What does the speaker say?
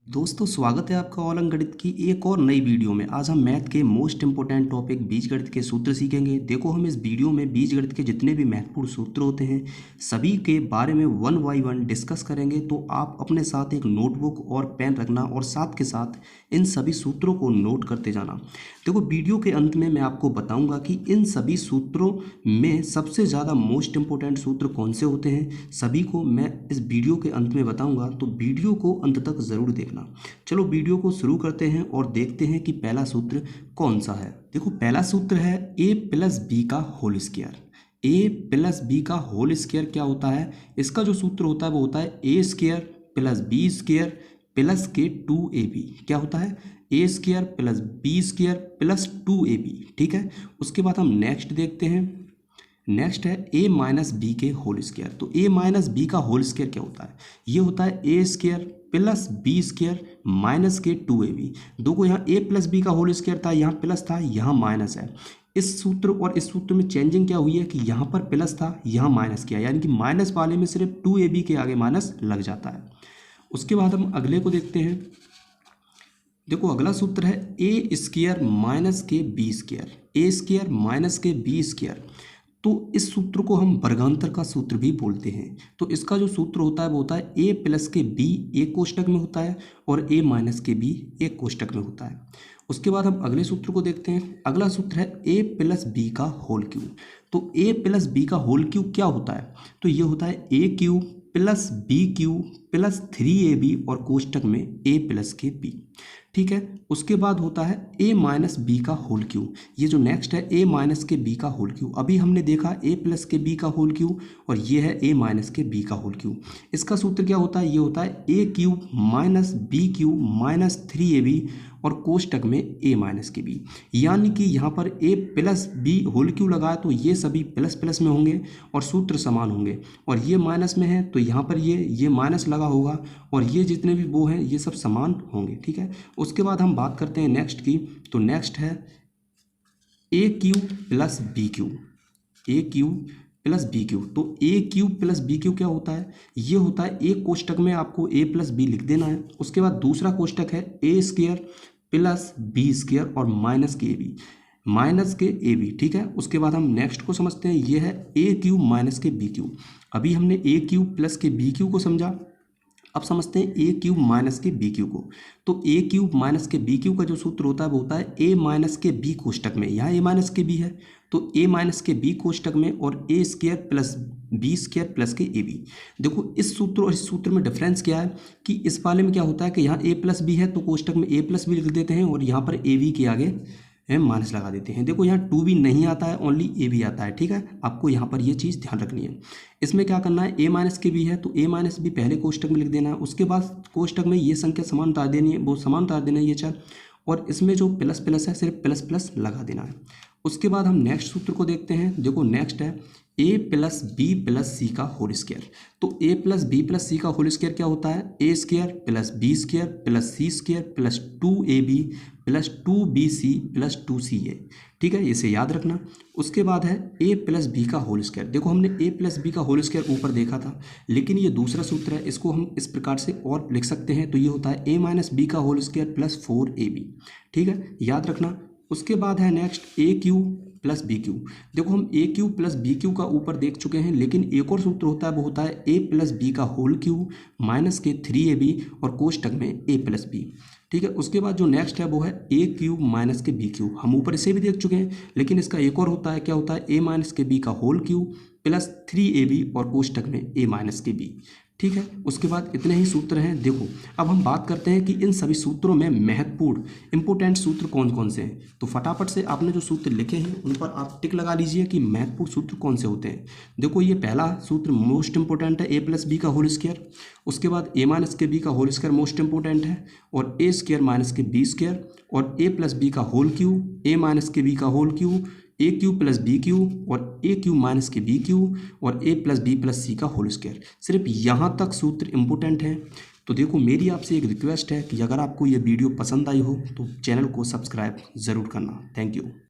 दोस्तों स्वागत है आपका ऑल अंक गणित की एक और नई वीडियो में। आज हम मैथ के मोस्ट इंपोर्टेंट टॉपिक बीजगणित के सूत्र सीखेंगे। देखो हम इस वीडियो में बीजगणित के जितने भी महत्वपूर्ण सूत्र होते हैं सभी के बारे में वन बाय वन डिस्कस करेंगे। तो आप अपने साथ एक नोटबुक और पेन रखना और साथ के साथ इन सभी सूत्रों को नोट करते जाना। देखो वीडियो के अंत में मैं आपको बताऊँगा कि इन सभी सूत्रों में सबसे ज़्यादा मोस्ट इंपोर्टेंट सूत्र कौन से होते हैं, सभी को मैं इस वीडियो के अंत में बताऊँगा। तो वीडियो को अंत तक ज़रूर देखना। चलो वीडियो को शुरू करते हैं और देखते हैं कि पहला सूत्र कौन सा है। देखो पहला सूत्र है a प्लस बी का whole square. a plus b का होल स्क्वायर क्या होता है? इसका जो सूत्र होता है वो होता है a square plus b square plus के 2ab। क्या होता है? a square plus b square plus 2ab। ठीक है, उसके बाद हम नेक्स्ट देखते हैं। नेक्स्ट है a माइनस बी के होल स्क्वायर। तो a माइनस बी का होल स्क्वायर क्या होता है? ये होता है a square plus b square minus के 2ab। देखो यहाँ a प्लस बी का होल स्क्वायर था, यहाँ प्लस था, यहाँ माइनस है। इस सूत्र और इस सूत्र में चेंजिंग क्या हुई है कि यहाँ पर प्लस था, यहाँ माइनस किया, यानी कि माइनस वाले में सिर्फ 2ab के आगे माइनस लग जाता है। उसके बाद हम अगले को देखते हैं। देखो अगला सूत्र है a स्क्वायर माइनस के b square. a square minus के बी स्क्वायर, तो इस सूत्र को हम वर्गांतर का सूत्र भी बोलते हैं। तो इसका जो सूत्र होता है वो होता है a प्लस के बी एक कोष्टक में होता है और a माइनस के बी एक कोष्टक में होता है। उसके बाद हम अगले सूत्र को देखते हैं। अगला सूत्र है a प्लस बी का होल क्यूब। तो a प्लस बी का होल क्यूब क्या होता है? तो ये होता है a cube plus b cube plus 3ab और कोष्टक में a प्लस के बी। ठीक है, उसके बाद होता है a माइनस बी का होल क्यूब। ये जो नेक्स्ट है a माइनस के बी का होल क्यूब। अभी हमने देखा a प्लस के बी का होल क्यूब और ये है a माइनस के बी का होल क्यूब। इसका सूत्र क्या होता है? ये होता है a cube minus b cube minus 3ab और कोष्टक में a माइनस के बी। यानी कि यहाँ पर a plus b whole cube लगाया तो ये सभी प्लस प्लस में होंगे और सूत्र समान होंगे, और ये माइनस में है तो यहाँ पर ये माइनस लगा होगा और ये जितने भी वो हैं ये सब समान होंगे। ठीक है, उसके बाद हम बात करते हैं नेक्स्ट की। तो नेक्स्ट है a cube plus b cube. a cube plus b cube. तो a cube plus b cube क्या होता है? ये होता है एक कोष्टक में आपको a प्लस बी लिख देना है। उसके बाद दूसरा कोष्टक है a square plus b square और माइनस के बी, माइनस के ए बी। ठीक है, उसके बाद हम नेक्स्ट को समझते हैं। ये है a क्यूब माइनस के बी क्यूब। अभी हमने a क्यूब प्लस के बी क्यूब को समझा, अब समझते हैं a क्यूब माइनस के बी क्यूब को। तो a क्यूब माइनस के बी क्यूब का जो सूत्र होता है वो होता है a माइनस के बी कोष्टक में, यहाँ a माइनस के बी है तो a माइनस के बी कोष्टक में और a square plus b square plus के ए बी। देखो इस सूत्र और इस सूत्र में डिफरेंस क्या है कि इस वाले में क्या होता है कि यहाँ a प्लस बी है तो कोष्टक में a प्लस बी लिख देते हैं और यहाँ पर ए बी के आगे माइनस लगा देते हैं। देखो यहाँ 2b नहीं आता है, ओनली ए बी आता है। ठीक है, आपको यहाँ पर ये चीज़ ध्यान रखनी है। इसमें क्या करना है, a माइनस के बी है तो a माइनस बी पहले कोष्टक में लिख देना है। उसके बाद कोष्टक में ये संख्या समान उतार देनी है, वो समान उतार देना है ये चार, और इसमें जो प्लस प्लस है सिर्फ प्लस प्लस लगा देना है। उसके बाद हम नेक्स्ट सूत्र को देखते हैं। देखो नेक्स्ट है a plus b plus c का होल स्क्वायर। तो a plus b plus c का होल स्क्वायर क्या होता है? a square plus b square plus c square plus 2ab plus 2bc plus 2ca। ठीक है, इसे याद रखना। उसके बाद है a प्लस बी का होल स्क्वायर। देखो हमने a प्लस बी का होल स्क्वायर ऊपर देखा था, लेकिन ये दूसरा सूत्र है, इसको हम इस प्रकार से और लिख सकते हैं। तो ये होता है a माइनस बी का होल स्क्वायर प्लस 4ab। ठीक है, याद रखना। उसके बाद है next a cube plus b cube. देखो हम a cube plus b cube का ऊपर देख चुके हैं, लेकिन एक और सूत्र होता है वो होता है a प्लस बी का होल क्यूब माइनस के 3ab और कोष्टक में a प्लस बी। ठीक है, उसके बाद जो नेक्स्ट है वो है a क्यूब माइनस के बी क्यूब। हम ऊपर इसे भी देख चुके हैं, लेकिन इसका एक और होता है, क्या होता है? a माइनस के बी का होल क्यूब प्लस 3ab और कोष्टक में a माइनस के बी। ठीक है, उसके बाद इतने ही सूत्र हैं। देखो अब हम बात करते हैं कि इन सभी सूत्रों में महत्वपूर्ण इंपोर्टेंट सूत्र कौन कौन से हैं। तो फटाफट से आपने जो सूत्र लिखे हैं उन पर आप टिक लगा लीजिए कि महत्वपूर्ण सूत्र कौन से होते हैं। देखो ये पहला सूत्र मोस्ट इंपोर्टेंट है, a प्लस बी का होल स्क्वायर। उसके बाद a माइनस के बी का होल स्क्वायर मोस्ट इंपोर्टेंट है, और a स्क्वायर माइनस के बी स्क्वायर और a प्लस बी का होल क्यूब, a माइनस के बी का whole cube, a cube plus b cube और a क्यूब माइनस के बी क्यूब और a plus b plus c का होल स्क्वायर। सिर्फ यहाँ तक सूत्र इंपोर्टेंट है। तो देखो मेरी आपसे एक रिक्वेस्ट है कि अगर आपको ये वीडियो पसंद आई हो तो चैनल को सब्सक्राइब ज़रूर करना। Thank you.